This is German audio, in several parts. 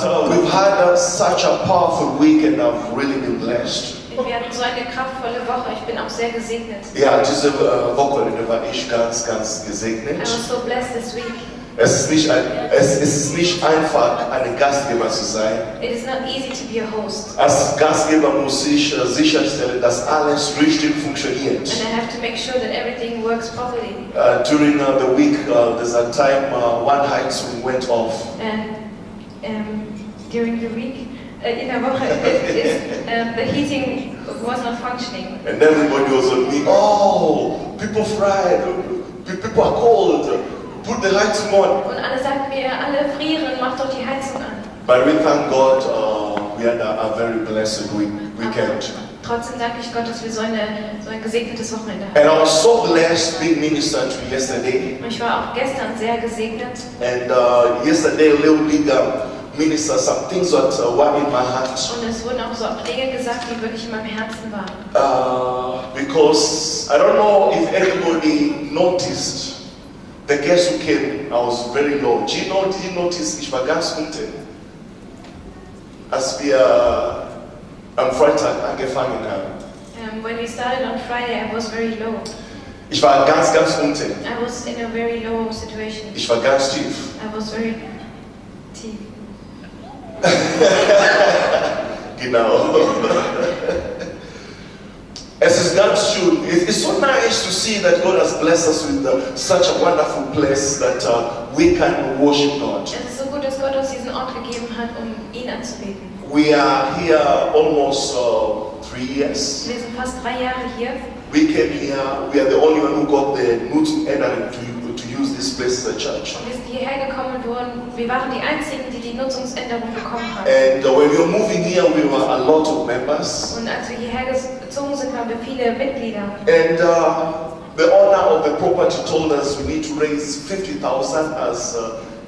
But we've had such a powerful week and I've really been blessed. Wir hatten so eine kraftvolle Woche. Ich bin auch sehr gesegnet. Ja, diese Wochenende war ich ganz gesegnet. I was so blessed this week. Es ist nicht einfach, ein Gastgeber zu sein. It is not easy to be a host. Als Gastgeber muss ich sicherstellen, dass alles richtig funktioniert. And I have to make sure that everything works properly. During the week, there's a time one Heizung went off. And during the week, in der Woche, the heating was not functioning. And everybody was on me. Oh, people fried. People are cold. Put the Heizung on. Und alle sagten mir, alle frieren, mach doch die Heizung an. But we thank God, we had a very blessed weekend. Trotzdem danke ich Gott, dass wir so ein gesegnetes Wochenende hatten. And I was so blessed being ministered to yesterday. Und ich war auch gestern sehr gesegnet. And yesterday, a little bit ministered some things that were in my heart. Und es wurden auch so Dinge gesagt, die wirklich in meinem Herzen waren. Because I don't know if anybody noticed the guest who came. I was very low. Did you notice? Ich war ganz unten. Als wir am Freitag angefangen haben. When we started on Friday, I was very low. Ich war ganz unten. I was in a very low situation. Ich war ganz tief. I was very tief. Genau. Es ist ganz schön. It's so nice to see that God has blessed us with such a wonderful place that we can worship God. Es ist so gut, dass Gott uns diesen Ort gegeben hat, um ihn anzubeten. We are here almost 3 years. Wir sind fast 3 Jahre hier. We came here. We are the only one who got the Nutzungsänderung to use this place as a church. Und wir sind hierher gekommen und wir waren die Einzigen, die die Nutzungsänderung bekommen haben. And when we were moving here, we were a lot of members. Und als wir hierher gezogen sind, waren wir viele Mitglieder. And the owner of the property told us we need to raise 50,000 as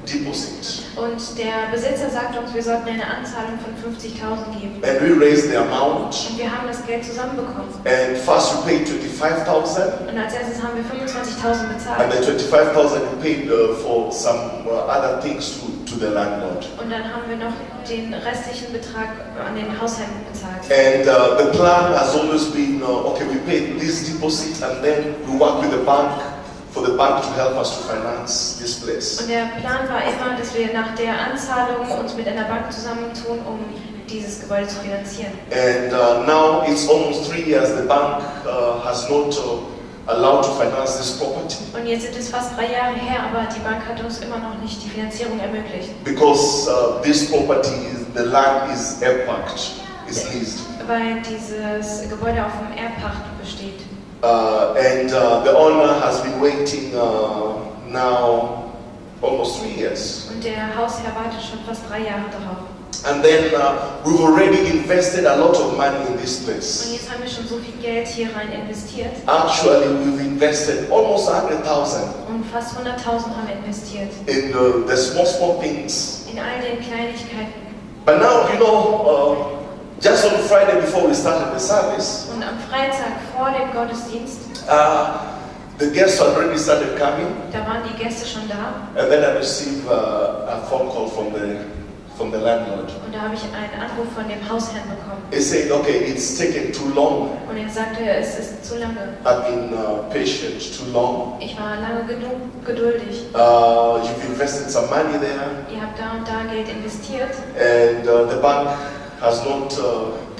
deposit. Und der Besitzer sagte uns, wir sollten eine Anzahlung von 50.000 geben. And we raised the amount. Und wir haben das Geld zusammenbekommen. And first we paid 25,000. Und als erstes haben wir 25.000 And bezahlt. the 25,000 we paid for some other things to the landlord. Und dann haben wir noch den restlichen Betrag an den Hausherrn bezahlt. And the plan has always been, okay, we pay this deposit and then we work with the bank for the bank to help us to finance this place. Und der Plan war immer, dass wir nach der Anzahlung uns mit einer Bank zusammentun, um dieses Gebäude zu finanzieren. And now it's almost 3 years the bank has not allowed to finance this property. Und jetzt sind es fast 3 Jahre her, aber die Bank hat uns immer noch nicht die Finanzierung ermöglicht. Because this property, the land is airpacked, is leased. Weil dieses Gebäude auf dem Erbpacht besteht. And the owner has been waiting now almost 3 years. Und der Hausherr wartet schon fast 3 Jahre darauf. And then we've already invested a lot of money in this Und place. jetzt haben wir schon so viel Geld hier rein investiert. Actually, we've invested almost 100,000 Und fast 100.000 haben wir investiert. in the small things. In all den Kleinigkeiten. But now, you know, just on Friday before we started the service, Und am Freitag vor dem Gottesdienst, the guests had already started coming. da waren die Gäste schon da. And then I received a phone call from the landlord. Und da habe ich einen Anruf von dem Hausherrn bekommen. He said, okay, it's taken too long. Und er sagte, es ist zu lange. I've been patient too long. Ich war lange genug geduldig. You've invested some money there. Ihr habt da und da Geld investiert. And the bank has not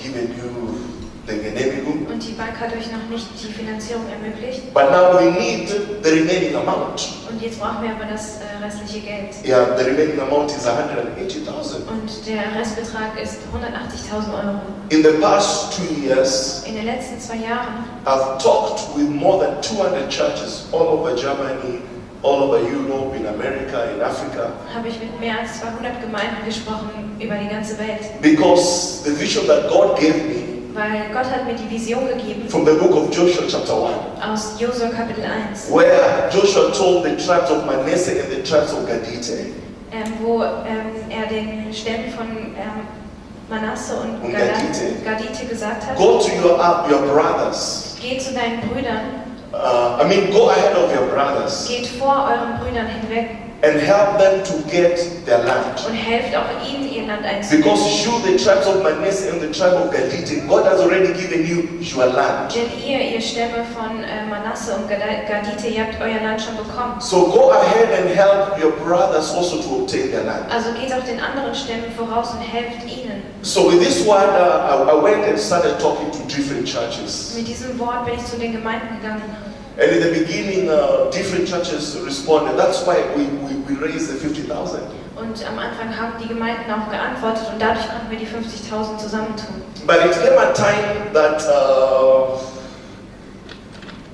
given you the Genehmigung. Und die Bank hat euch noch nicht die Finanzierung ermöglicht. But now we need the remaining amount. Und jetzt brauchen wir aber das restliche Geld. Yeah, the remaining amount is 180,000. Und der Restbetrag ist 180.000 Euro. In the past 2 years, In den letzten 2 Jahren I've talked with more than 200 churches all over Germany, all over Europe, in America, in Africa. habe ich mit mehr als 200 Gemeinden gesprochen über die ganze Welt. Because the vision that God gave me Weil Gott hat mir die Vision gegeben from the book of Joshua chapter 1, aus Josua Kapitel 1, where Joshua told the tribes of Manasseh and the tribes of Gadite, wo er den Stämmen von Manasse und Und Gadite gesagt hat, go to your brothers. geht zu deinen Brüdern, Go ahead of your brothers geht vor euren Brüdern hinweg and help them to get their land. und helft auch ihnen, ihr Land einzunehmen. Because you, the tribes of Manasseh and the tribe of Galilee, God has already given you your land. Denn ihr Stämme von Manasse und Gadite, ihr habt euer Land schon bekommen. So go ahead and help your brothers also to obtain their land. Also geht auch den anderen Stämmen voraus und helft ihnen. So with this word, I went and started talking to different churches. Mit diesem Wort bin ich zu den Gemeinden gegangen. And in the beginning, different churches responded. That's why we raised the 50,000. Und am Anfang haben die Gemeinden auch geantwortet und dadurch konnten wir die 50.000 zusammentun. But it came a time that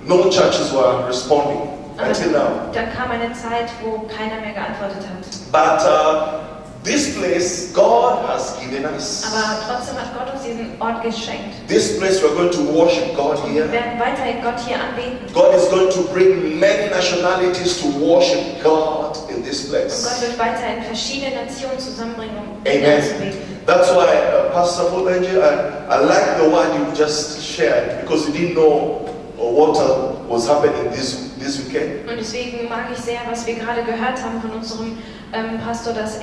no churches were responding until now. Dann kam eine Zeit, wo keiner mehr geantwortet hat. But this place God has given us. Aber trotzdem hat Gott uns diesen Ort geschenkt. This place we're going to worship God here. Wir werden weiterhin Gott hier anbeten. God is going to bring many nationalities to worship God in this Und place. Gott wird weiterhin verschiedene Nationen zusammenbringen, um ihn Amen. anzubeten. That's why, Pastor Fulenji, I like the word you just shared because you didn't know what was happening this weekend. Und deswegen mag ich sehr, was wir gerade gehört haben von unserem Pastor, dass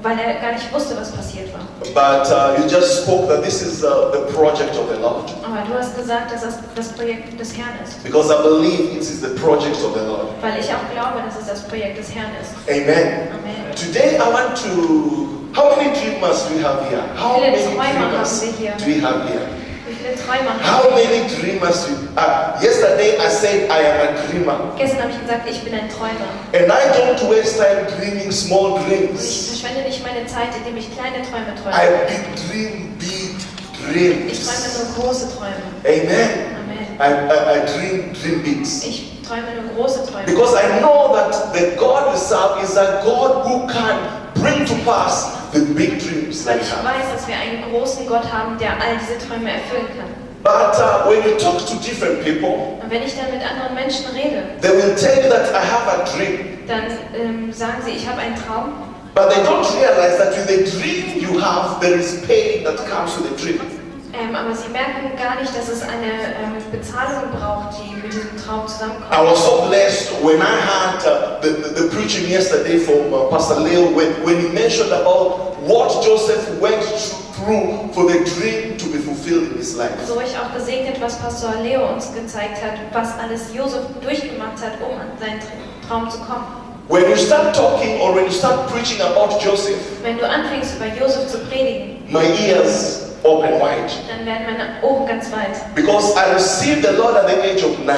weil er gar nicht wusste, was passiert war. But you just spoke that this is the project of the Lord. Aber du hast gesagt, dass das Projekt des Herrn ist. Because I believe it is the project of the Lord. Weil ich auch glaube, dass es das Projekt des Herrn ist. Amen. Amen. Today I want to... How many dreamers do we have here? How Wie many viele Träumer dreamers haben wir hier? do we have here? Wie viele Träumer haben How wir? many dreamers? Yesterday I said I am a dreamer. Gestern habe ich gesagt, ich bin ein Träumer. And I don't waste time dreaming small Und ich dreams. verschwende nicht meine Zeit, indem ich kleine Träume träume. I dream big Ich dreams. träume nur große Träume. Amen. Amen. I dream bigs. Ich träume nur große Träume. Because I know that the God we serve is a God who can bring to pass the big dreams that Weil we ich have. weiß, dass wir einen großen Gott haben, der all diese Träume erfüllen kann. But when you talk to different people, Und wenn ich dann mit anderen Menschen rede, they will tell you that I have a dream. dann sagen sie, ich habe einen Traum. But they don't realize that with the dream you have, there is pain that comes with the dream. Aber sie merken gar nicht, dass es eine Bezahlung braucht, die mit diesem Traum I zusammenkommt. was so blessed when I had the preaching yesterday from Pastor Leo when he mentioned about what Joseph went through for the dream to be fulfilled in his life. So ich auch gesegnet, was Pastor Leo uns gezeigt hat, was alles Josef durchgemacht hat, um an seinen Traum zu kommen. When you start talking or when you start preaching about Joseph, Wenn du anfängst, über Josef zu predigen, my ears open wide. dann werden meine Ohren ganz weit. Because I received the Lord at the age of 9.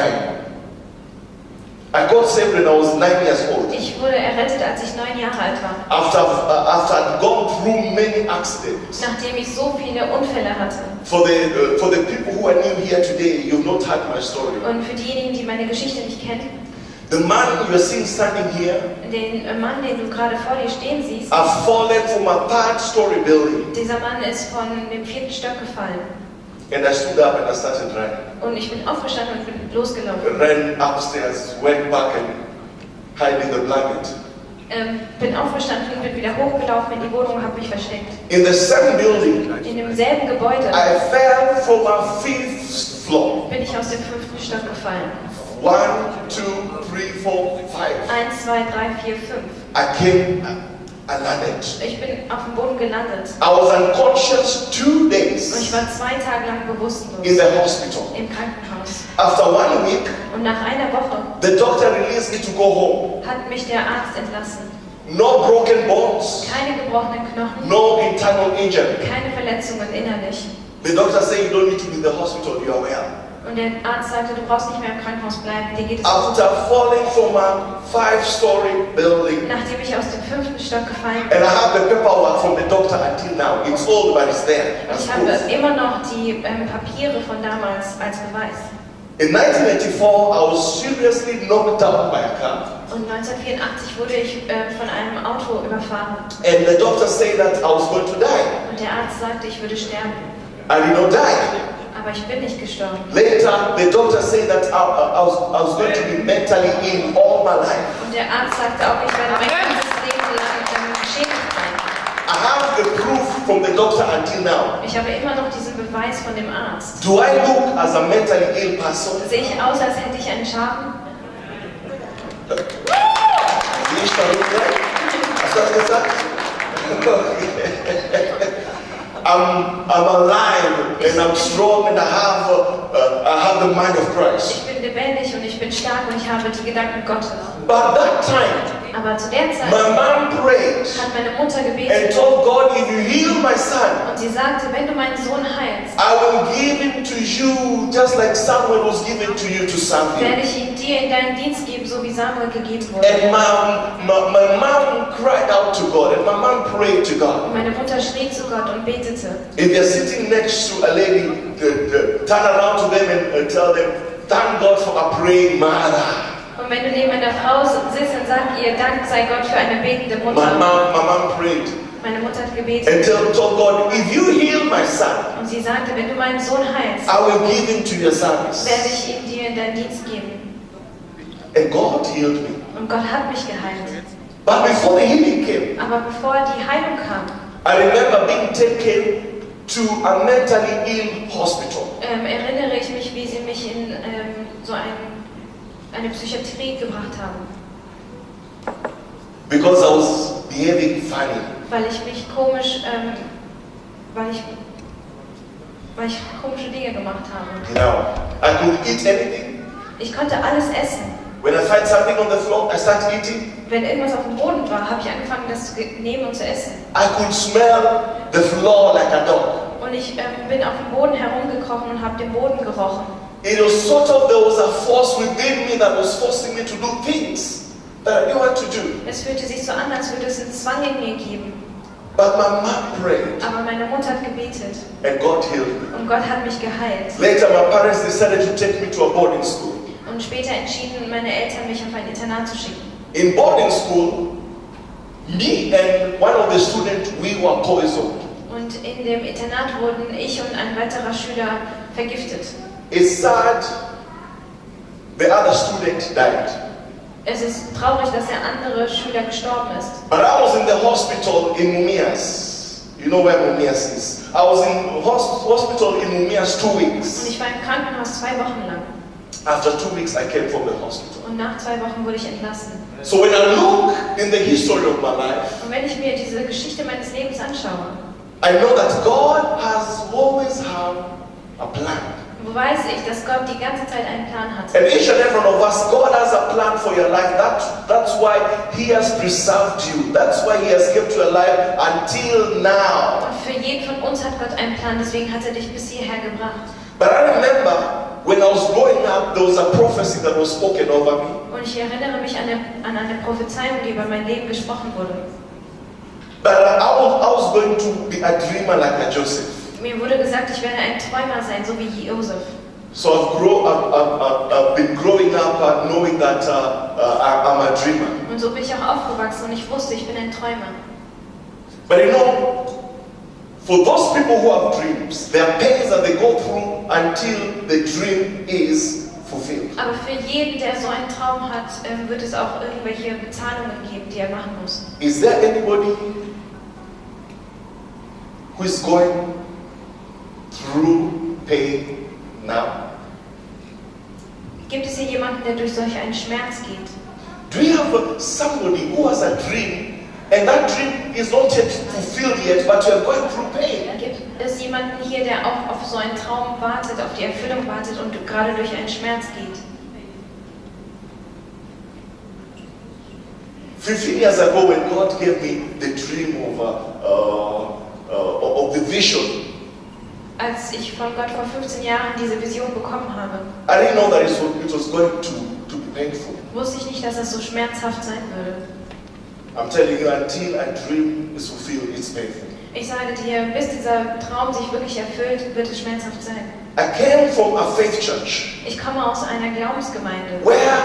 I got saved when I was 9 years old. Ich wurde errettet, als ich 9 Jahre alt war. After I'd gone through many accidents. Nachdem ich so viele Unfälle hatte. For the people who are new here today, you've not heard my story. Und für diejenigen, die meine Geschichte nicht kennen, The man you're seeing standing here, den Mann, den du gerade vor dir stehen siehst, I've fallen from a 3rd-story building. dieser Mann ist von dem 4. Stock gefallen. And I stood up and I started running. Und ich bin aufgestanden und bin losgelaufen. Ran upstairs, went back and hid in the blanket. Bin aufgestanden und bin wieder hochgelaufen in die Wohnung und habe mich versteckt. In the same building, In demselben Gebäude I fell from a 5th floor. bin ich aus dem 5. Stock gefallen. 1, 2, 3, 4, 5. 1, 2, 3, 4, 5. I came, I landed. Ich bin auf dem Boden gelandet. I was unconscious 2 Und ich days war 2 Tage lang bewusstlos in the hospital. im Krankenhaus. After 1 week, Und nach einer Woche the doctor released me to go home. hat mich der Arzt entlassen. No broken bones, Keine gebrochenen Knochen, no internal injury. keine Verletzungen innerlich. The doctor said you don't need to be in the hospital, you are well. Und der Arzt sagte, du brauchst nicht mehr im Krankenhaus bleiben, dir geht es gut. After falling from a 5-story building, Nachdem ich aus dem 5. Stock gefallen and bin, I have the paperwork from the doctor until now. It's old, but it's there. und As ich habe proof. immer noch die Papiere von damals als Beweis. In 1984, I was seriously knocked out by a car. Und 1984 wurde ich von einem Auto überfahren. And the doctor said that I was going to die. Und der Arzt sagte, ich würde sterben. I did not die. Aber ich bin nicht gestorben. Later, the doctor said that I was going to be mentally ill all my life. Und der Arzt sagte auch, ich werde mein ganzes Leben lang geschädigt sein. I have the proof from the doctor until now. Ich habe immer noch diesen Beweis von dem Arzt. Do I look as a mentally ill person? Sehe ich aus, als hätte ich einen Schaden? You nicht verrückt sein? Hast du das gesagt? I'm alive and I'm strong and I have the mind of Christ. Ich bin lebendig und ich bin stark und ich habe die Gedanken Gottes. But that time, Aber zu der Zeit my mom prayed hat meine Mutter and gebetet told God, if you heal my son, und sie sagte, wenn du meinen Sohn heilst, I will give him to you just like Samuel was given to you to serve werde him. ich ihn dir in deinen Dienst geben, so wie Samuel gegeben wurde. And my mom cried out to God and my mom prayed to Und God. meine Mutter schrie zu Gott und betete. If you're sitting next to a lady, turn around to them and tell them, thank God for a praying mother. Und wenn du neben einer Frau sitzt und sag ihr, Dank sei Gott für eine betende My Mutter. mom prayed Meine Mutter hat gebetet and told God, if you heal my son, und sie sagte, wenn du meinen Sohn heilst, I will give him to your service. werde ich ihn dir in deinen Dienst geben. And God healed me. Und Gott hat mich geheilt. But before the healing came, Aber bevor die Heilung kam, I remember being taken to a mentally ill hospital. erinnere ich mich, wie sie mich in so eine Psychiatrie gebracht haben. Because I was behaving funny. Weil ich mich komisch, weil ich komische Dinge gemacht habe. You know, I could eat anything. Ich konnte alles essen. When I find something on the floor, I start eating. Wenn irgendwas auf dem Boden war, habe ich angefangen, das zu nehmen und zu essen. I could smell the floor like a dog. Und ich bin auf dem Boden herumgekrochen und habe den Boden gerochen. It was sort of, there was a force within me that was forcing me to do things that I didn't want to do. Es fühlte sich so an, als würde es einen Zwang in mir geben. But my mom prayed Aber meine Mutter hat gebetet and God healed me. und Gott hat mich geheilt. Later, my parents decided to take me to a boarding school. Und später entschieden meine Eltern, mich auf ein Internat zu schicken. In boarding school, me and one of the students, we were poisoned. Und in dem Internat wurden ich und ein weiterer Schüler vergiftet. It's sad, the other student died. Es ist traurig, dass der andere Schüler gestorben ist. But I was in the hospital in Mumias. You know where Mumias is? I was in hospital in Mumias 2 Und weeks. ich war im Krankenhaus 2 Wochen lang. After 2 weeks, I came from the hospital. Und nach 2 Wochen wurde ich entlassen. So when I look in the history of my life, Und wenn ich mir diese Geschichte meines Lebens anschaue, I know that God has always had a plan. weiß ich, dass Gott die ganze Zeit einen Plan hat. And each and every one of us, God has a plan for your life. That's why He has preserved you. That's why He has kept you alive until now. Und für jeden von uns hat Gott einen Plan, deswegen hat er dich bis hierher gebracht. But I remember when I was growing up, there was a prophecy that was spoken over me. Und ich erinnere mich an eine Prophezeiung, die über mein Leben gesprochen wurde. But I was going to be a dreamer like a Joseph. Mir wurde gesagt, ich werde ein Träumer sein, so wie Josef. So I've been growing up knowing that I'm a dreamer. Und so bin ich auch aufgewachsen und ich wusste, ich bin ein Träumer. But you know, for those people who have dreams, there are pains that they go through until the dream is fulfilled. Aber für jeden, der so einen Traum hat, wird es auch irgendwelche Bezahlungen geben, die er machen muss. Is there anybody who is going through pain now? Gibt es hier jemanden, der durch solch einen Schmerz geht? Do you have somebody who has a dream and that dream is not yet fulfilled yet, but you are going through pain? Gibt es jemanden hier, der auch auf so einen Traum wartet, auf die Erfüllung wartet und gerade durch einen Schmerz geht? 15 years ago, when God gave me the dream of the vision, Als ich von Gott vor 15 Jahren diese Vision bekommen habe, I didn't know that it was going to be painful. wusste ich nicht, dass es so schmerzhaft sein würde. I'm telling you, until a dream is fulfilled, it's painful. Ich sage dir, bis dieser Traum sich wirklich erfüllt, wird es schmerzhaft sein. I came from a faith church Ich komme aus einer Glaubensgemeinde, where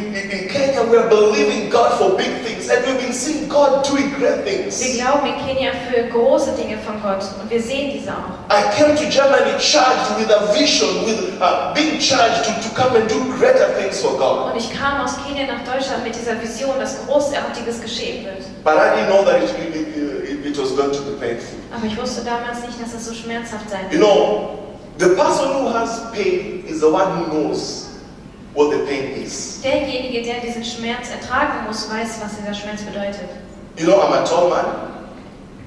in Kenya we are believing God for big things and we've been seeing God doing great things. wir glauben in Kenia für große Dinge von Gott und wir sehen diese auch. I came to Germany charged with a vision, with being charged to come and do greater things for God. Und ich kam aus Kenia nach Deutschland mit dieser Vision, dass Großartiges geschehen wird. But I didn't know that it was going to be painful. Aber ich wusste damals nicht, dass es so schmerzhaft sein You wird. know, the person who has pain is the one who knows what the pain is. Derjenige, der diesen Schmerz ertragen muss, weiß, was dieser Schmerz bedeutet. You know, I'm a tall man.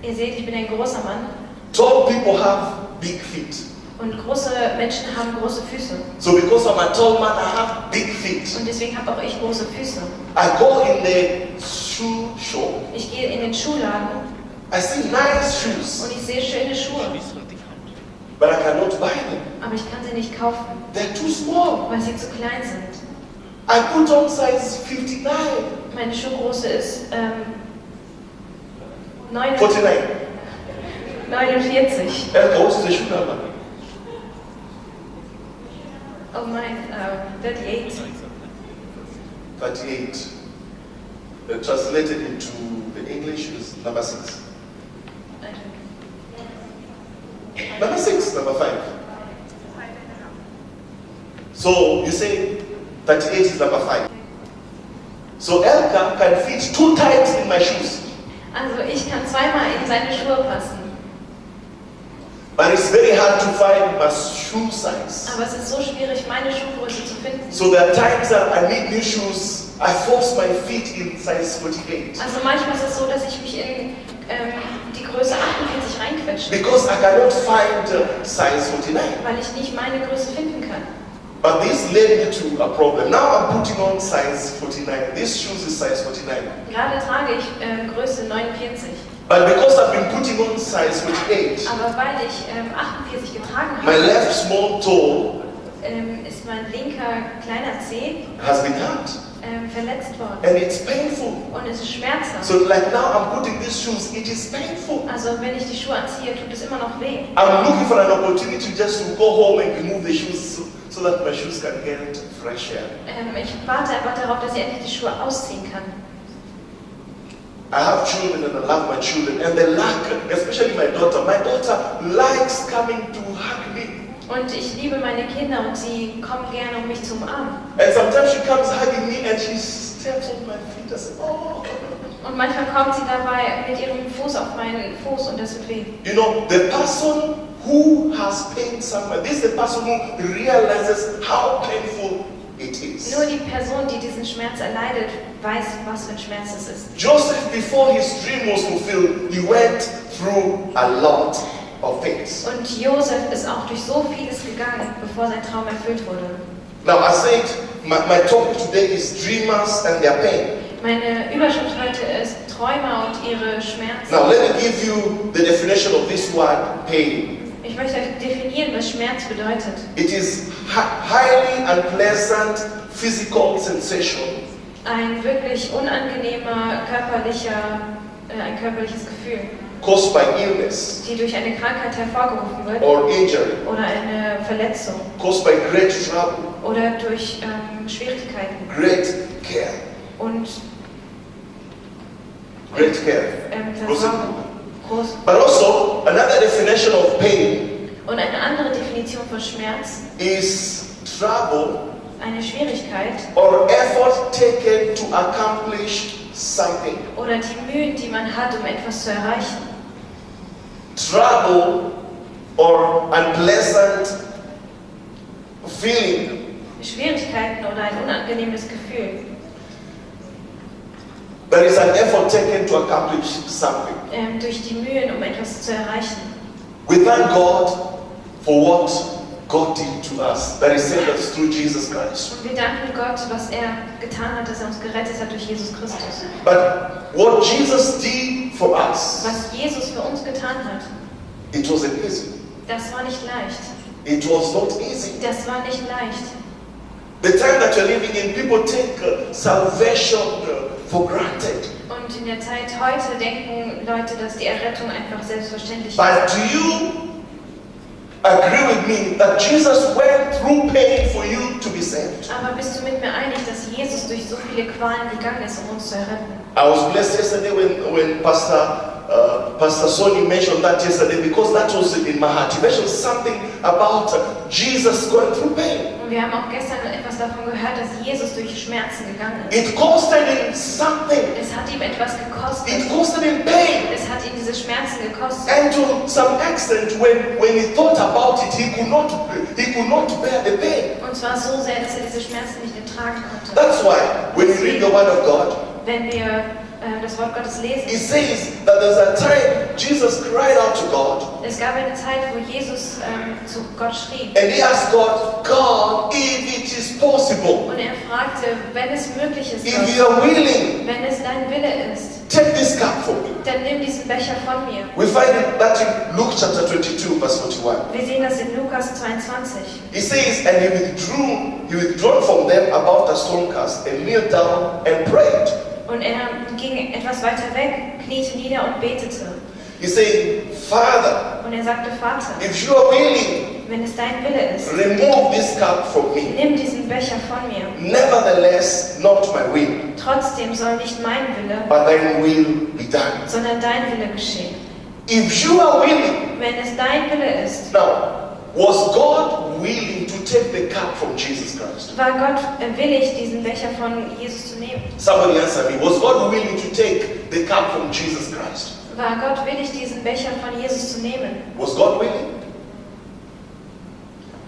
Ihr seht, ich bin ein großer Mann. Tall people have big feet. Und große Menschen haben große Füße. So because I'm a tall man, I have big feet. Und deswegen habe auch ich große Füße. I go in the shoe shop. Ich gehe in den Schuhladen I see nice shoes, und ich sehe schöne Schuhe. but I cannot buy them. Aber ich kann sie nicht kaufen, They're too small. weil sie zu klein sind. I put on size 59, Meine Schuhgröße ist 49. 49. What's the shoe number? Oh mein, 38. 38. Translated into the English is number 6. Number 6, number 5. So you say 38 is number 5. So Elka can fit 2 tights in my shoes. Also ich kann zweimal in seine Schuhe passen. But it's very hard to find my shoe size. Aber es ist so schwierig, meine Schuhgröße zu finden. So there are times that I need new shoes. I force my feet in size 48. Also manchmal ist es so, dass ich mich in die Größe 48 reinquetsche, Because I cannot find size 49. weil ich nicht meine Größe finden kann. But this led me to a problem. Now I'm putting on size 49. This shoes is size 49. Gerade trage ich Größe 49. But because I've been putting on size 48, Aber weil ich 48 getragen my habe, left small toe ist mein linker kleiner Zeh has been hurt. Verletzt worden. And it's painful. Und es ist schmerzhaft. So like now I'm putting these shoes, it is painful. Also wenn ich die Schuhe anziehe, tut es immer noch weh. I'm looking for an opportunity just to go home and remove the shoes so that my shoes can get fresh air. Ich warte einfach darauf, dass ich endlich die Schuhe ausziehen kann. I have children and I love my children and they like, especially my daughter. My daughter likes coming to hug me. Und ich liebe meine Kinder und sie kommen gerne, um mich zu umarmen. And sometimes she comes hugging me and she steps on my feet. I say, oh. Und manchmal kommt sie dabei mit ihrem Fuß auf meinen Fuß und das tut weh. You know, the person who has pain somewhere, this is the person who realizes how painful it is. Nur die Person, die diesen Schmerz erleidet, weiß, was für ein Schmerz es ist. Joseph, before his dream was fulfilled, he went through a lot of things. Und Josef ist auch durch so vieles gegangen, bevor sein Traum erfüllt wurde. Now I said, my topic today is dreamers and their pain. Meine Überschrift heute ist Träumer und ihre Schmerzen. Now let me give you the definition of this word pain. Ich möchte euch definieren, was Schmerz bedeutet. It is highly unpleasant physical sensation Ein wirklich unangenehmer ein körperliches Gefühl, caused by illness die durch eine Krankheit hervorgerufen wird or injury, oder eine Verletzung caused by great trouble, oder durch Schwierigkeiten great care, und Versorgung. groß. But also another definition of pain Und eine andere Definition von Schmerz, is trouble eine Schwierigkeit or effort taken to accomplish something. oder die Mühen, die man hat, um etwas zu erreichen. Trouble or unpleasant feeling. Schwierigkeiten oder ein unangenehmes Gefühl. There is an effort taken to accomplish something. Durch die Mühen, um etwas zu erreichen. We thank God for what God did to us, that He saved us through Jesus Christ. Und wir danken Gott, was er getan hat, dass er uns gerettet hat durch Jesus Christus. But what Jesus did for us, Was Jesus für uns getan hat, it wasn't easy. das war nicht leicht. It was not easy. Das war nicht leicht. The time that you're living in, people take salvation for granted. Und in der Zeit heute denken Leute, dass die Errettung einfach selbstverständlich ist. But do you agree with me that Jesus went through pain for you to be saved? Aber bist du mit mir einig, dass Jesus durch so viele Qualen gegangen ist, um uns zu erretten? I was blessed yesterday when Pastor Sonny mentioned that yesterday, because that was in my heart. He mentioned something about Jesus going through pain. Und wir haben auch gestern etwas davon gehört, dass Jesus durch Schmerzen gegangen ist. It costed him something. Es hat ihm etwas gekostet. It costed him pain. Es hat ihm diese Schmerzen gekostet. And to some extent, when he thought about it, he could not bear the pain. Und zwar so sehr, dass er diese Schmerzen nicht ertragen konnte. That's why when you read the Word of God, Wenn wir das Wort Gottes lesen, it says that there's a time Jesus cried out to God, es gab eine Zeit, wo Jesus zu Gott schrie. and he asked God, God, if it is possible, Und er fragte, wenn es möglich ist, if Gott, you are willing, wenn es dein Wille ist, take this cup from me. dann nimm diesen Becher von mir. We find that in Luke chapter 22, verse 41. Wir sehen das in Lukas 22. He says, and he withdrew from them about the stormcast and kneeled down and prayed. Und er ging etwas weiter weg, kniete nieder und betete. He said, Father, Und er sagte, Vater, if you are willing, wenn es dein Wille ist, remove this cup from me. nimm diesen Becher von mir. Nevertheless, not my will, Trotzdem soll nicht mein Wille, but thine will be done. sondern dein Wille geschehen. If you are willing, Wenn es dein Wille ist, now, was God willing to take the cup from Jesus Christ? war Gott willig, diesen Becher von Jesus zu nehmen? Somebody answer me. Was God willing to take the cup from Jesus Christ? War Gott willig, diesen Becher von Jesus zu nehmen? Was God willing?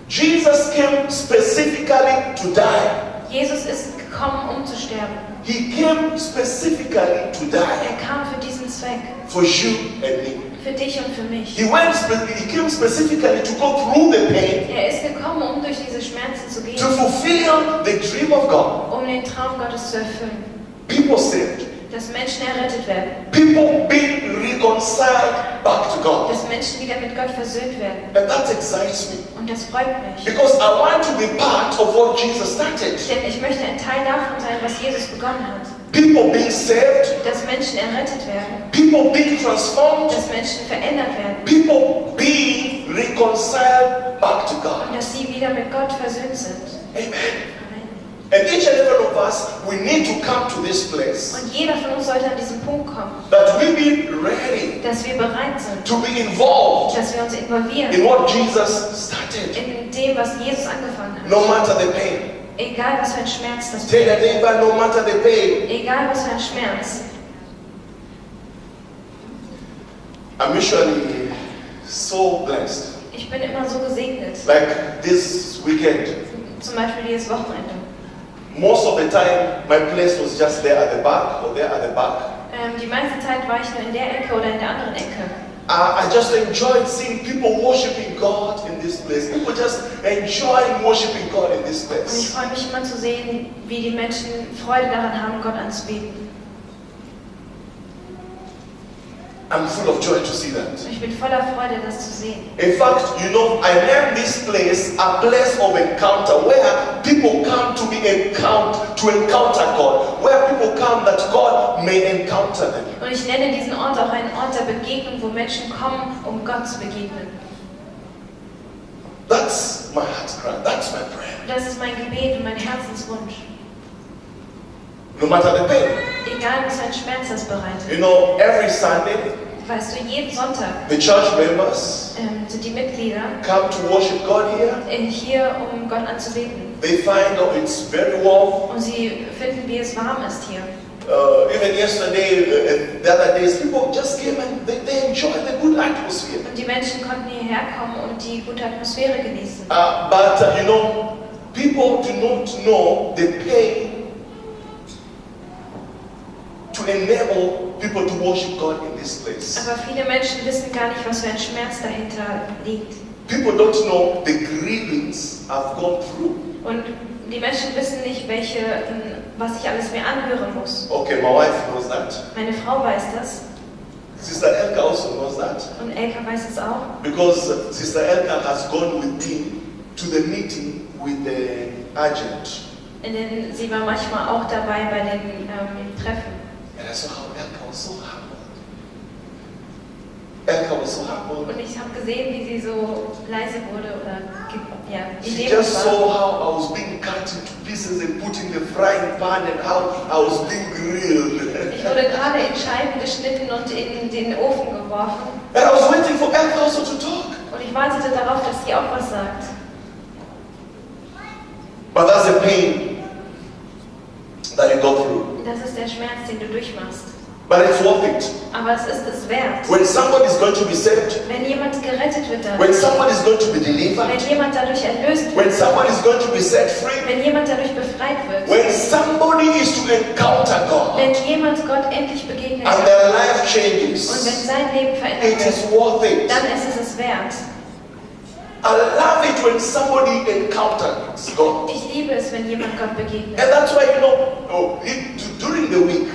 Jesus came specifically to die. Jesus ist gekommen, um zu sterben. He came specifically to die Er kam für diesen Zweck, for you and me. für dich und für mich. He came specifically to go through the pain, Er ist gekommen, um durch diese Schmerzen zu gehen, to fulfill the dream of God. um den Traum Gottes zu erfüllen. People saved. Dass Menschen errettet werden, People being reconciled back to God. dass Menschen wieder mit Gott versöhnt werden. And that excites me. Und das freut mich. Because I want to be part of what Jesus started. Denn ich möchte ein Teil davon sein, was Jesus begonnen hat. People being saved. Dass Menschen errettet werden. People being transformed. Dass Menschen verändert werden. People being reconciled back to Und God. dass sie wieder mit Gott versöhnt sind. Amen. Amen. And each and every one of us, we need to come to this place. Und jeder von uns sollte an diesen Punkt kommen, That we be ready dass wir bereit sind, to be involved dass wir uns involvieren in what Jesus started. in dem, was Jesus angefangen hat. No matter the pain. Egal was für ein Schmerz das Tell ist. your neighbor, no matter the pain. Egal was für ein Schmerz. I'm usually so blessed. Ich bin immer so gesegnet. Like this weekend. Zum Beispiel dieses Wochenende. Most of the time, my place was just there at the back or there at the back. Die meiste Zeit war ich nur in der Ecke oder in der anderen Ecke. I just enjoyed seeing people worshiping God in this place. People just enjoying worshiping God in this Und ich place. freue mich immer zu sehen, wie die Menschen Freude daran haben, Gott anzubeten. I'm full of joy to see that. Ich bin voller Freude, das zu sehen. In fact, you know, I named this place a place of encounter, where people come to encounter God, where people come that God may encounter them. Und ich nenne diesen Ort auch einen Ort der Begegnung, wo Menschen kommen, um Gott zu begegnen. That's my heart's cry. That's my prayer. Das ist mein Gebet und mein Herzenswunsch. No matter the pain. Egal, was für ein Schmerz das bereitet. You know, every Sunday, Weißt du, jeden Sonntag the church members sind die Mitglieder come to worship God here. hier, um Gott anzubeten. They find out it's very warm. Und sie finden, wie es warm ist hier. Even yesterday and the other days, people just came and they enjoyed the good atmosphere. Und die Menschen konnten hierher kommen und die gute Atmosphäre genießen. But you know, people do not know the pain to enable people to worship God in this place. Aber viele Menschen wissen gar nicht, was für ein Schmerz dahinter liegt. People don't know the grievings I've gone through. Und die Menschen wissen nicht, was ich alles mir anhören muss. Okay, my wife knows that. Meine Frau weiß das Sister Elka also knows that. und Elka weiß es auch. Because Sister Elka has gone with me to the meeting with the agent. Denn sie war manchmal auch dabei bei den Treffen. And I saw how Elka was so humble. Elka was so humble. Und ich habe gesehen, wie sie so leise wurde oder She Ideen just war. saw how I was being cut into pieces and put in the frying pan and how I was being grilled. Ich wurde gerade in Scheiben geschnitten und in den Ofen geworfen. And I was waiting for Elka also to talk. Und ich wartete darauf, dass sie auch was sagt. But that's the pain that you go through. Das ist der Schmerz, den du durchmachst. But it's worth it. Aber es ist es wert. When somebody is going to be saved, Wenn jemand gerettet wird when dadurch, somebody is going to be wenn delivered, jemand dadurch erlöst when wird, somebody is going to be set free, wenn jemand dadurch befreit wird, when somebody is to encounter God wenn jemand Gott endlich begegnet and wird their life und changes, wenn sein Leben verändert it wird, is worth it. dann ist es wert. I love it when somebody encounters God. Ich liebe es, wenn jemand Gott begegnet. And that's why, during the week,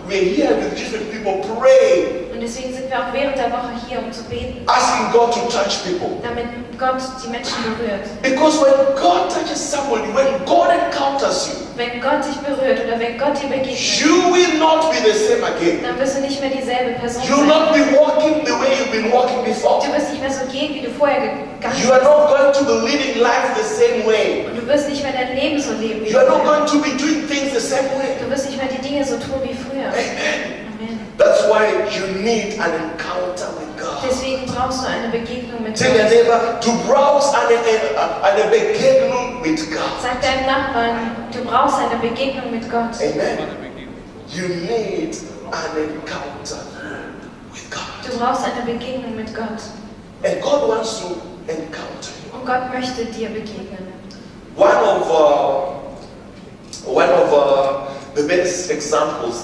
we're here with different people praying, Und deswegen sind wir auch während der Woche hier, um zu beten, asking God to touch people. damit Gott die Menschen berührt. Because when God touches somebody, when God encounters you, Wenn Gott dich berührt oder wenn Gott dir begegnet, you will not be the same again. dann wirst du nicht mehr dieselbe Person You will not sein. be walking the way you've been walking before. Du wirst nicht mehr so gehen, wie du vorher gegangen You are bist. not going to be living life the same way. Und du wirst nicht mehr dein Leben so leben wie You are not früher. going to be doing things the same way. Du wirst nicht mehr die Dinge so tun wie früher. Amen. Amen. That's why you need an encounter with God. Deswegen brauchst du eine Begegnung mit Tell your Gott. neighbor to browse eine Begegnung mit Gott. Sag deinem Nachbarn, du brauchst eine Begegnung mit Gott. Amen. You need an encounter with God. Du brauchst eine Begegnung mit Gott. And God wants to encounter you. Und Gott möchte dir begegnen. One of the best examples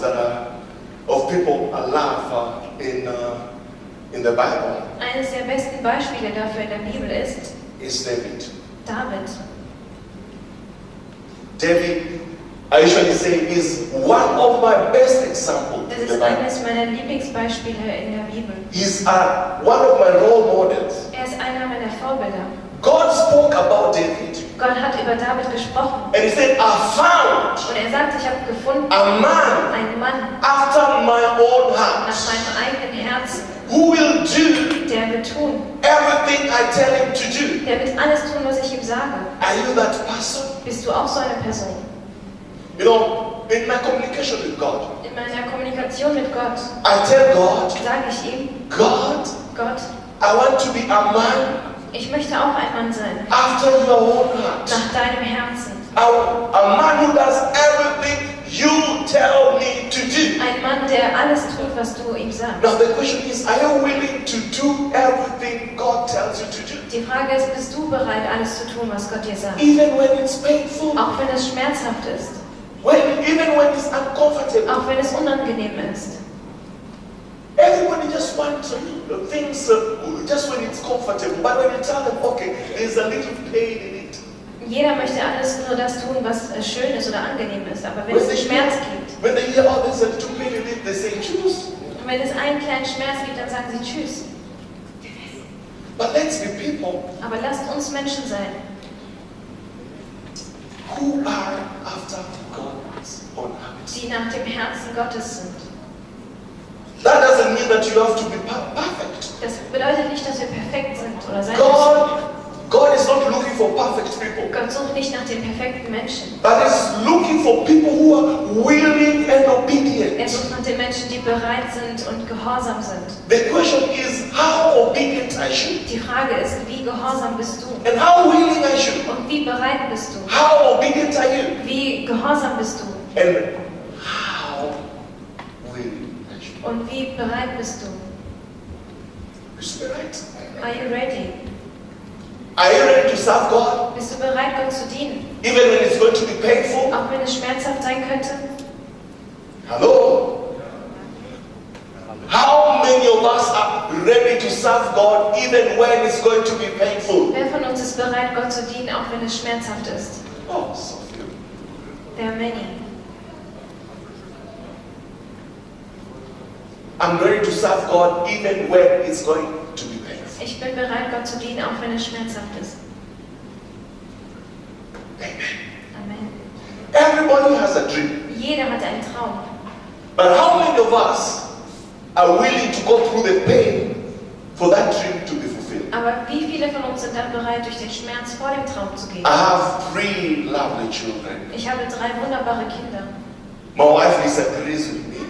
of people alive in the Bible Eines der besten Beispiele dafür in der Bibel ist David. David. David, I usually say, is one of my best examples Das in the ist Bible. eines meiner Lieblingsbeispiele in der Bibel. He's one of my role models. Er ist einer meiner Vorbilder. God spoke about David, Gott hat über David gesprochen. and he said, I found Und er sagt, ich habe gefunden a man einen Mann after my own nach heart meinem eigenen Herzen, who will do der wird tun. everything I tell him to do. Der wird alles tun, was ich ihm sage. Are you that person? Bist du auch so eine Person? You know, in my communication with God, In meiner Kommunikation mit Gott I tell God, sage ich ihm, God, Gott, I want to be a man ich möchte auch ein Mann sein, after your own heart. nach deinem Herzen. A man who does everything you tell me to do. Ein Mann, der alles tut, was du ihm sagst. Now the question is, are you willing to do everything God tells you to do? Die Frage ist, bist du bereit, alles zu tun, was Gott dir sagt? Even when it's painful, Auch wenn es schmerzhaft ist, even when it's uncomfortable. auch wenn es unangenehm ist. Everybody just wants things just when it's comfortable. But when you tell them, okay, there's a little pain in it. Jeder möchte alles nur das tun, was schön ist oder angenehm ist. Aber wenn es einen Schmerz gibt, When they hear, oh, there's a little pain in it, they say, choose. und wenn es einen kleinen Schmerz gibt, dann sagen sie Tschüss. But let's be people Aber lasst uns Menschen sein, who are after God's own heart. die nach dem Herzen Gottes sind. That doesn't mean that you have to be perfect. Das bedeutet nicht, dass wir perfekt sind oder sein müssen. God is not looking for perfect people, Gott sucht nicht nach den perfekten Menschen. but is looking for people who are willing and obedient. Er sucht nach den Menschen, die bereit sind und gehorsam sind. The question is, how obedient are you? Die Frage ist, wie gehorsam bist du? And how willing are you? Und wie bereit bist du? How obedient are you? Wie gehorsam bist du? And how willing are you? Und wie bereit bist du? Bist du bereit? Are you ready? Are you ready to serve God? Bist du bereit, Gott zu dienen? Even when it's going to be painful? Auch wenn es schmerzhaft sein könnte? Hello? How many of us are ready to serve God even when it's going to be painful? Wer von uns ist bereit, Gott zu dienen, auch wenn es schmerzhaft ist? Oh, so few. There are many. I'm ready to serve God even when it's going to be painful. Ich bin bereit, Gott zu dienen, auch wenn es schmerzhaft ist. Amen. Everybody has a dream. Jeder hat einen Traum. But how many of us are willing to go through the pain for that dream to be fulfilled? Aber wie viele von uns sind dann bereit, durch den Schmerz vor dem Traum zu gehen? I have 3 lovely children. Ich habe 3 wunderbare Kinder. My wife disagrees with me.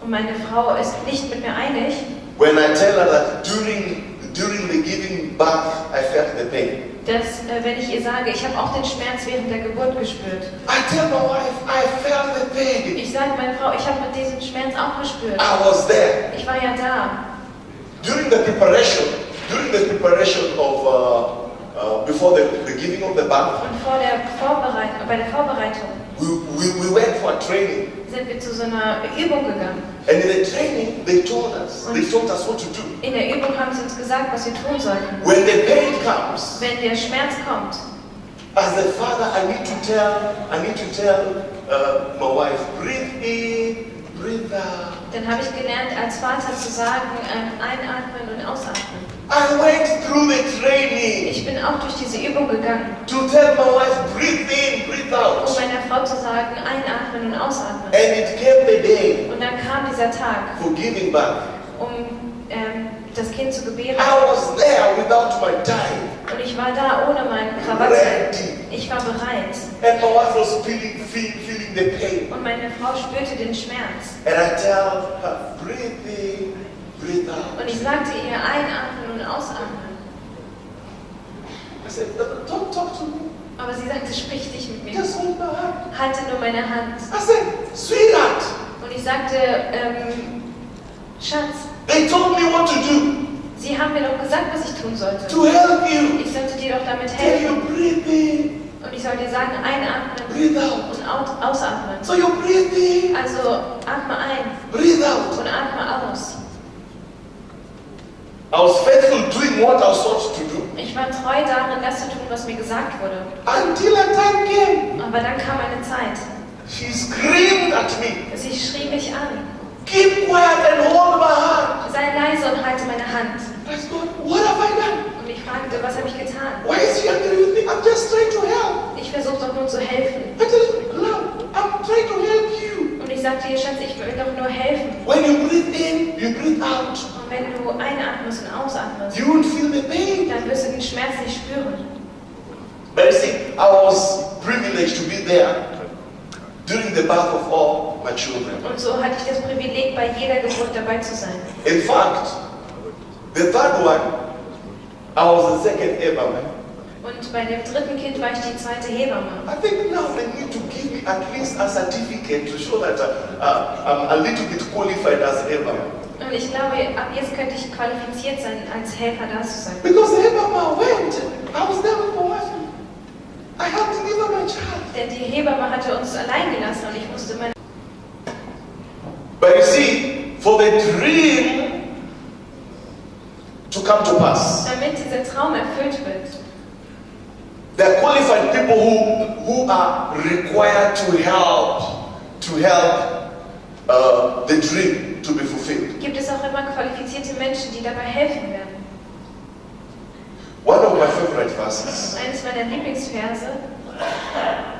Und meine Frau ist nicht mit mir einig, When I tell her that during the giving birth, I felt the pain. dass wenn ich ihr sage, ich habe auch den Schmerz während der Geburt gespürt. I tell my wife, I felt the pain. Ich sage meiner Frau, ich habe mit diesem Schmerz auch gespürt. I was there. Ich war ja da. During the preparation of before the giving of the bath, Und bei der Vorbereitung we went for a training. sind wir zu so einer Übung gegangen. And in the training, they told us what to do. In der Übung haben sie uns gesagt, was wir tun sollten. When the pain comes, Wenn der Schmerz kommt, as the father, I need to tell my wife, breathe in, breathe out. dann habe ich gelernt, als Vater zu sagen, einatmen und ausatmen. I went through the training Ich bin auch durch diese Übung gegangen, to tell my wife, breathe in, breathe out. um meiner Frau zu sagen, einatmen und ausatmen. And it came the day Und dann kam dieser Tag, for giving birth. um das Kind zu gebären. I was there without my tie, Und ich war da ohne meinen Krawatte. ready. Ich war bereit. And my wife was feeling the pain. Und meine Frau spürte den Schmerz. And I tell her, breathe in, breathe out. Und ich sagte ihr, einatmen und ausatmen. I said, don't talk to me. Aber sie sagte, sprich nicht mit mir. Just hold my hand. Halte nur meine Hand. I said, sweetheart, Und ich sagte, Schatz, they told me what to do Sie haben mir doch gesagt, was ich tun sollte. to help you. Ich sollte dir doch damit Tell you, helfen. breathe in, Und ich soll dir sagen, einatmen breathe out. und ausatmen. So you breathe in, Also atme ein breathe out. und atme aus. I was faithful doing what I was taught to do Ich war treu darin, das zu tun, was mir gesagt wurde. until a time came. Aber dann kam eine Zeit. She screamed at me, Sie schrie mich an. keep quiet and hold my hand. Sei leise und halte meine Hand. I said, God, what have I done? Und ich fragte, was habe ich getan? Why is he angry with me? I'm just trying to help. Ich versuche doch nur zu helfen. I tell him, Lord, I'm trying to help you. Und ich sagte ihr, Schatz, ich will doch nur helfen. When you breathe in, you breathe out. Und wenn du einatmest und ausatmest, You won't feel the pain. dann wirst du den Schmerz nicht spüren. But you see, I was privileged to be there during the birth of all my children. Und so hatte ich das Privileg, bei jeder Geburt dabei zu sein. In fact, the third one, I was the second ever man. Und bei dem dritten Kind war ich die zweite Hebamme. I think now they need to give me at least a certificate to show that I'm a little bit qualified as ever. Und ich glaube, ab jetzt könnte ich qualifiziert sein, als Helfer da zu sein. Because the Hebamme went, I was there with my wife. I had to deliver my child. Denn die Hebamme hatte uns allein gelassen und ich musste meine... But you see, for the dream to come to pass, Damit dieser Traum erfüllt wird, there are qualified people who are required to help the dream to be fulfilled. gibt es auch immer qualifizierte Menschen, die dabei helfen werden. One of my favorite verses Eines meiner Lieblingsverse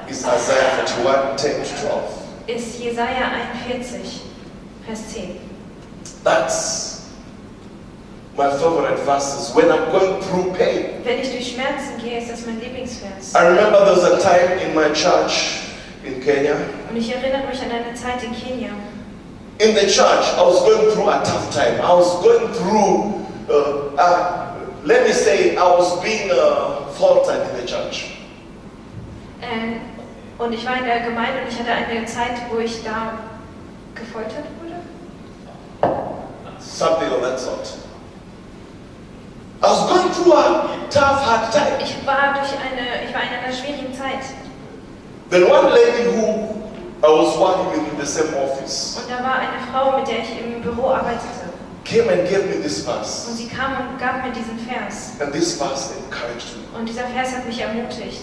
is Isaiah 41, 10 to 12. ist Jesaja 41, Vers 10. That's my favorite verses when I'm going through pain. Wenn ich durch Schmerzen gehe, ist das mein Lieblingsvers. I remember there was a time in my church in Kenya. Und ich erinnere mich an eine Zeit in Kenia. In the church, I was going through a tough time. I was going through, let me say, I was being faltered in the church. Und ich war in der Gemeinde und ich hatte eine Zeit, wo ich da gefoltert wurde. Something of that sort. I was going through a tough, hard time. Ich war in einer schwierigen Zeit. Then one lady who I was working in the same office Und da war eine Frau, mit der ich im Büro arbeitete. came and gave me this verse. Und sie kam und gab mir diesen Vers. And this verse encouraged me. Und dieser Vers hat mich ermutigt.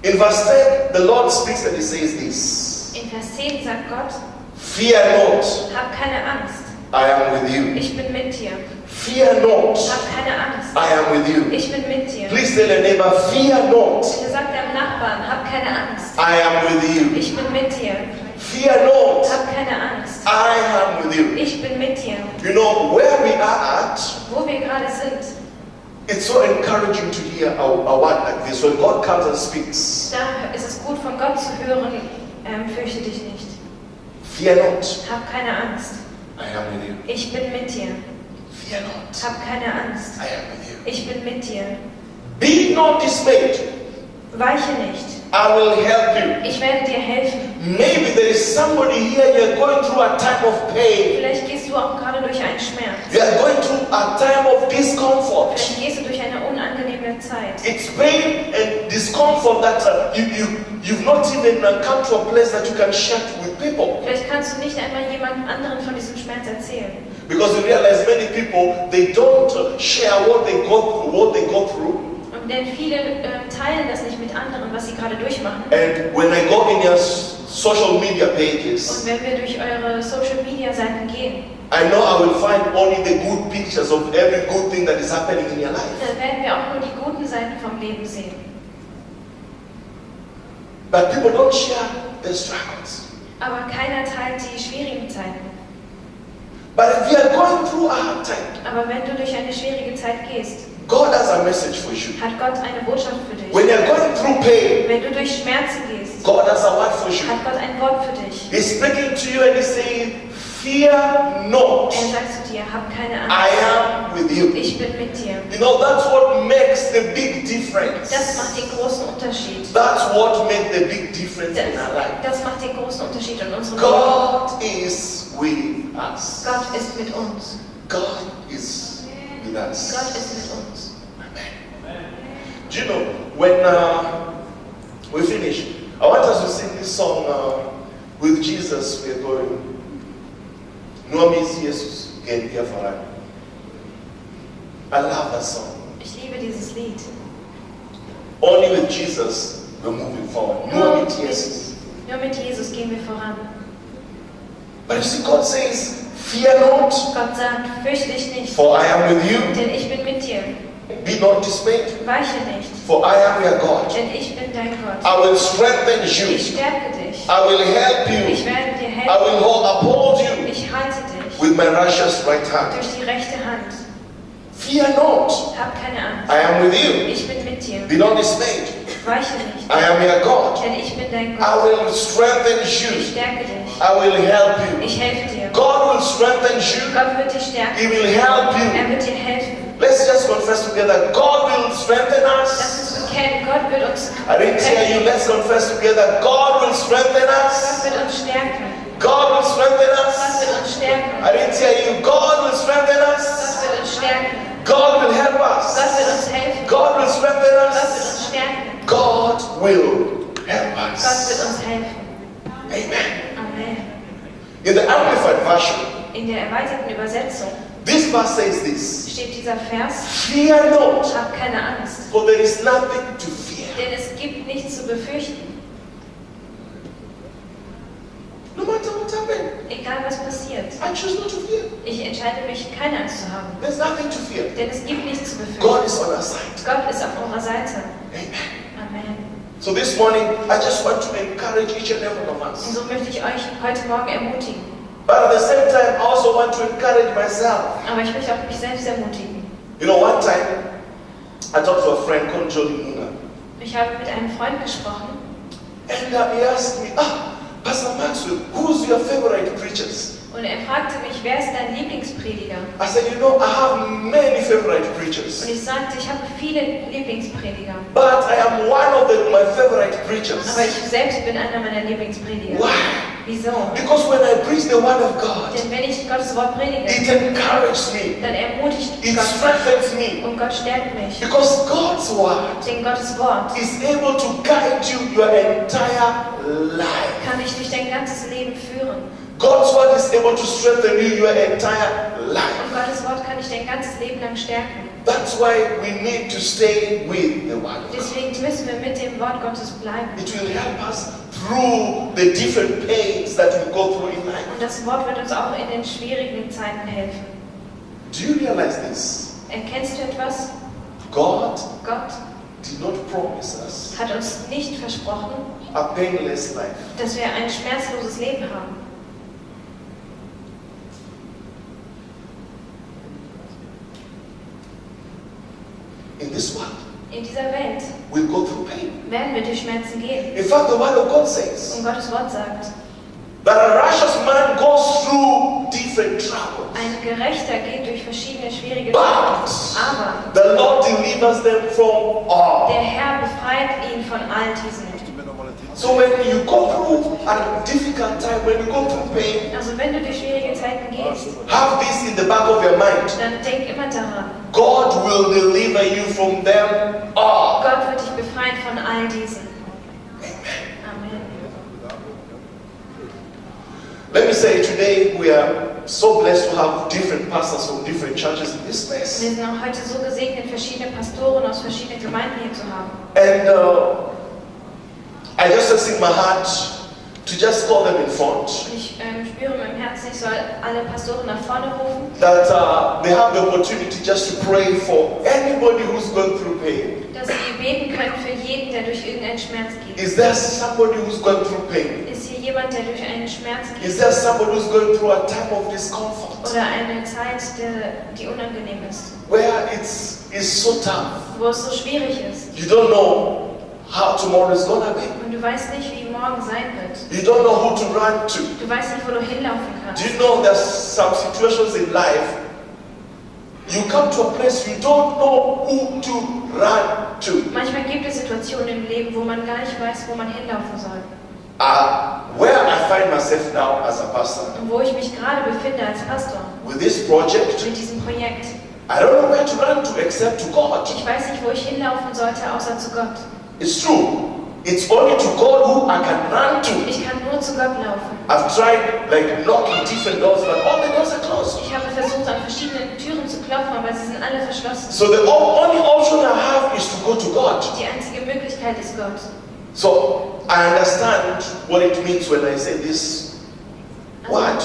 In verse 10, the Lord speaks and he says this. In Vers 10 sagt Gott, Fear not, hab keine Angst, I am with you. ich bin mit dir. Fear not, Hab keine Angst, I am with you. ich bin mit dir. Please tell your neighbor, fear not, Bitte sagt deinem Nachbarn, hab keine Angst, I am with you. ich bin mit dir. Fear not, Hab keine Angst, I am with you. ich bin mit dir. You know, where we are at, Wo wir gerade sind, it's so encouraging to hear a word like this. When God comes and speaks, da ist es gut von Gott zu hören, fürchte dich nicht. fear not, Hab keine Angst, I am with you. ich bin mit dir. Fear not, Hab keine Angst, I am with you. ich bin mit dir. Be not dismayed. Weiche nicht. I will help you. Ich werde dir helfen. Maybe there is somebody here, you're going through a time of pain. Vielleicht gehst du auch gerade durch einen Schmerz. You are going through a time of discomfort. Vielleicht gehst du durch eine unangenehme Zeit. It's pain and discomfort that you've not even come to a place that you can share with people. Vielleicht kannst du nicht einmal jemand anderen von diesem Schmerz erzählen. Because you realize many people, they don't share what they go through. Denn viele teilen das nicht mit anderen, was sie gerade durchmachen. And when I go in your social media pages, Und wenn wir durch eure Social Media Seiten gehen, I know I will find only the good pictures of every good thing that is happening in your life. dann werden wir auch nur die guten Seiten vom Leben sehen. But people don't share their struggles. Aber keiner teilt die schwierigen Zeiten. But if you are going through a hard time, Aber wenn du durch eine schwierige Zeit gehst, God has a message for you. hat Gott eine Botschaft für dich. When you're going through pain, Wenn du durch Schmerzen gehst, God has a word for you. hat Gott ein Wort für dich. He's speaking to you and he's saying, fear not. Er sagt zu dir, hab keine I Angst. am with you. Ich bin mit dir. You know, that's what makes the big difference. Das macht den großen Unterschied. That's what makes the big difference in our life. Das macht den großen Unterschied in unserem Leben. God is with us. Gott ist mit uns. God is with us. Gott ist mit uns. Do you know, when we finish, I want us to sing this song, with Jesus we are going. Nur mit Jesus gehen wir voran. I love that song. Ich liebe dieses Lied. Only with Jesus we're moving forward. Nur mit Jesus. Nur mit Jesus gehen wir voran. But you see, God says, fear not, Gott sagt, fürchte dich nicht, for I am with you. denn ich bin mit dir. Be not dismayed, Weiche nicht, for I am your God. denn ich bin dein Gott. I will strengthen Ich you. stärke dich. I will help Ich you. werde dir I helfen. will uphold you Ich halte dich with my righteous right hand. durch die rechte Hand. Fear not, Hab keine Angst. I am with you. Ich bin mit dir. Be not dismayed, Weiche nicht, I am your God. denn ich bin dein I Gott. will strengthen Ich you. stärke dich. I will help you. Ich helfe dir. God will strengthen you. Gott wird dich He stärken. will help Er you. wird dir helfen. Let's just confess together. God will strengthen Lass us. uns bekennen, Gott wird uns I didn't hear you. Let's confess together. God will strengthen Gott us. wird uns stärken. God will strengthen Gott us. wird uns stärken. I didn't hear you. God will strengthen Gott us. wird uns stärken. God will help Gott wird us. uns helfen. God will strengthen Gott wird us. uns stärken. God will help Gott wird us. uns helfen. Amen. Amen. In the Amplified Version, In der erweiterten Übersetzung this verse says this: steht dieser Vers: fear not, Hab keine Angst, for there is nothing to fear. denn es gibt nichts zu befürchten. No matter what happens, Egal was passiert. I choose not to fear. Ich entscheide mich, keine Angst zu haben. There's nothing to fear. Denn es gibt nichts zu befürchten. God is on our side. Gott ist auf unserer Seite. Amen. Amen. So this morning, I just want to encourage each and every one of Und us. so möchte ich euch heute Morgen ermutigen. But at the same time, I also want to encourage myself. Aber ich möchte auch mich selbst ermutigen. You know, one time, I talked to a friend called Jolina, Ich habe mit einem Freund gesprochen and he asked me, Pastor Maxwell, who's your favorite preachers? und er fragte mich, wer ist dein Lieblingsprediger? I said, you know, I have many favorite preachers, Und ich sagte, ich habe viele Lieblingsprediger. but I am one of my favorite preachers. Aber ich selbst bin einer meiner Lieblingsprediger. Why? Wieso? Because when I preach the word of God, Denn wenn ich Gottes Wort predige, it encourages me, dann ermutigt it Gott strengthens mich me, und Gott stärkt mich. because God's word Denn Gottes Wort is able to guide you your entire life. kann dich durch dein ganzes Leben führen. God's word is able to strengthen you your entire life. Und Gottes Wort kann dich dein ganzes Leben lang stärken. That's why we need to stay with the word of God. Deswegen müssen wir mit dem Wort Gottes bleiben. It will help us through the different pains that we go through in life. Und das Wort wird uns auch in den schwierigen Zeiten helfen. Do you realize this? Erkennst du etwas? God Gott did not promise us hat uns nicht versprochen, a painless life. dass wir ein schmerzloses Leben haben. In this world, In dieser Welt we'll go through pain. werden wir durch Schmerzen gehen. In fact, the word of God says Und Gottes Wort sagt, that a righteous man goes through different troubles. ein Gerechter geht durch verschiedene schwierige But Zeiten. Aber the the Lord delivers them from all. Der Herr befreit ihn von all diesen. So when you go through a difficult time, when you go through pain, Also wenn du durch schwierige Zeiten gehst, have this in the back of your mind. dann denk immer daran. God will deliver you from them all. Gott wird dich befreien von all diesen. Amen. Let me say, today we are so blessed to have different pastors from different churches in this place. Wir sind auch heute so gesegnet, verschiedene Pastoren aus verschiedenen Gemeinden hier zu haben. And I just sense in my heart to just call them in front. Ich spüre in meinem Herzen, ich soll alle Pastoren nach vorne rufen, That they have the opportunity just to pray for anybody who's going through pain. dass sie beten können für jeden, der durch irgendeinen Schmerz geht. Is there somebody who's going through pain? Ist hier jemand, der durch einen Schmerz Is geht? there somebody who's going through a time of discomfort? Oder eine Zeit, die unangenehm ist, Where it's so tough. wo es so schwierig ist. You don't know how tomorrow is gonna be. Und du weißt nicht, wie morgen sein wird. You don't know who to run to. Du weißt nicht, wo du hinlaufen Do kannst. you know there's some situations in life you come to a place you don't know who to run to. Manchmal gibt es Situationen im Leben, wo man gar nicht weiß, wo man hinlaufen soll. Where I find myself now as a pastor Und wo ich mich gerade befinde als Pastor with this project, mit diesem Projekt. I don't know where to run to except to God. Ich weiß nicht, wo ich hinlaufen sollte, außer zu Gott. It's true. It's only to God who I can run to. Ich kann nur zu Gott laufen. I've tried like knocking different doors, but all the doors are closed. Ich habe versucht, an verschiedenen Türen zu klopfen, aber sie sind alle verschlossen. So the only option I have is to go to God. Die einzige Möglichkeit ist Gott. So I understand what it means when I say this. What?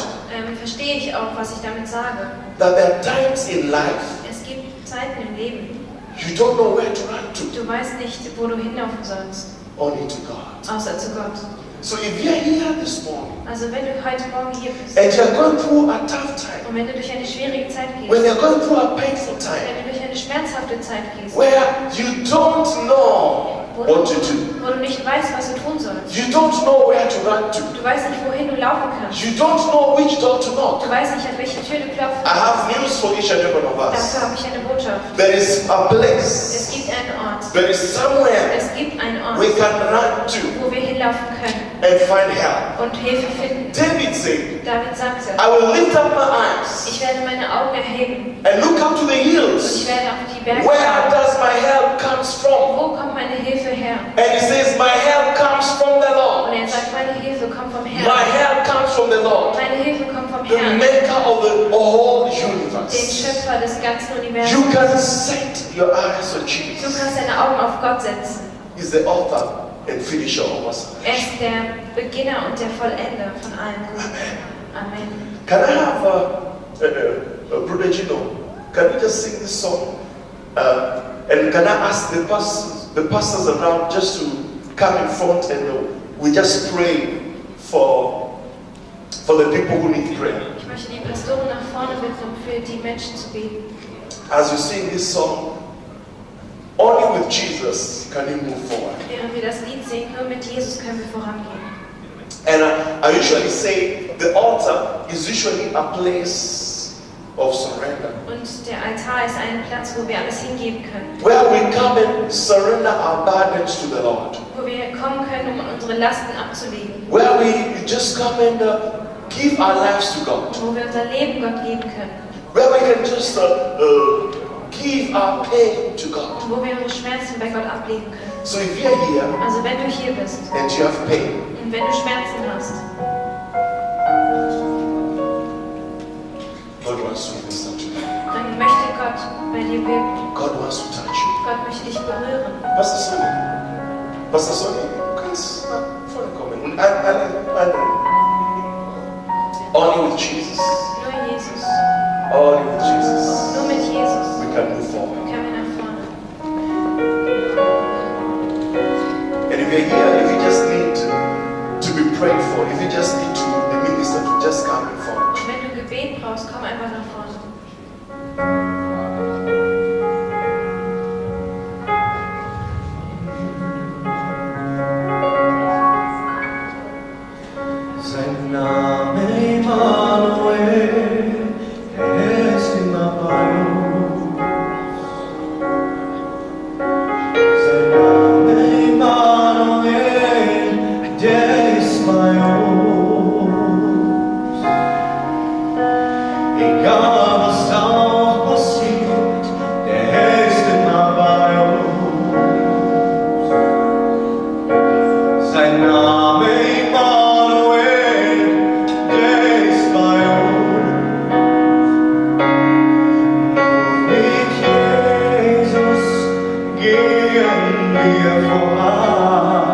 Verstehe ich auch, was ich damit sage. That there are times in life Es gibt Zeiten im Leben, you don't know where to run to. du weißt nicht, wo du hinlaufen sollst, Only to God. außer zu Gott. So if you're here this morning Also wenn du heute Morgen hier bist and you're going through a tough time, und wenn du durch eine schwierige Zeit gehst, when you're going through a painful time, wenn du durch eine schmerzhafte Zeit gehst, where you don't know what to do, wo du nicht weißt, was du tun sollst, you don't know where to run to, du weißt nicht, wohin du laufen kannst, you don't know which door to knock, du weißt nicht, an welche Tür du klopfen I have kannst, news for each and every one of us. dafür habe ich eine Botschaft. There is a Es place, gibt einen Ort, there is somewhere es gibt einen we Ort, can run to wo wir hinlaufen können and find help. und Hilfe finden. David said, David sagte, I will lift up my eyes ich werde meine Augen erheben and look up to the und ich hills. werde auf die Berge Where schauen. does my help comes from? Wo kommt meine Hilfe her? And he says, my help comes from the Und Lord. er sagt, meine Hilfe kommt vom My Herrn. help comes from the Lord, Meine Hilfe kommt vom the Herrn, maker of the whole den universe. Schöpfer des ganzen You Universums. can set your eyes on Du Jesus. kannst deine Augen auf Gott setzen. He's the author and finisher of us. Er ist der Beginner und der Vollender von allem Guten. Amen. Can I have Brother Gino? Can we just sing this song? And can I ask the pastors around just to come in front and we just pray for the people who need prayer. Ich möchte die Pastoren nach vorne bitten, um für die Menschen zu beten. As you sing this song, only with Jesus can you move forward. Während wir das Lied singen, nur mit Jesus können wir vorangehen. And I usually say the altar is usually a place of surrender, Und der Altar ist ein Platz, wo wir alles hingeben können. where we come and surrender our burdens to the Lord, Wo wir kommen können, um unsere Lasten abzulegen. where we just come and give our lives to God, Wo wir unser Leben Gott geben können. where we can just give our pain to God. Und wo wir unsere Schmerzen bei Gott ablegen können. So if you're here Also wenn du hier bist and you have pain, und wenn du Schmerzen hast, God wants to minister to you. dann möchte Gott bei dir wirken. God wants to touch you. Gott möchte dich berühren. Pastor Sonny, you can come. Only with Jesus. Nur Jesus. Only with Jesus. Nur mit Jesus We can move forward. können wir nach vorne. And if you're here, if you just need to be prayed for, if you just need to the minister to just come in forward. Und wenn du Gebet brauchst, komm einfach nach vorne. Sein Name Immanuel, er ist Immanuel. gehen wir voran.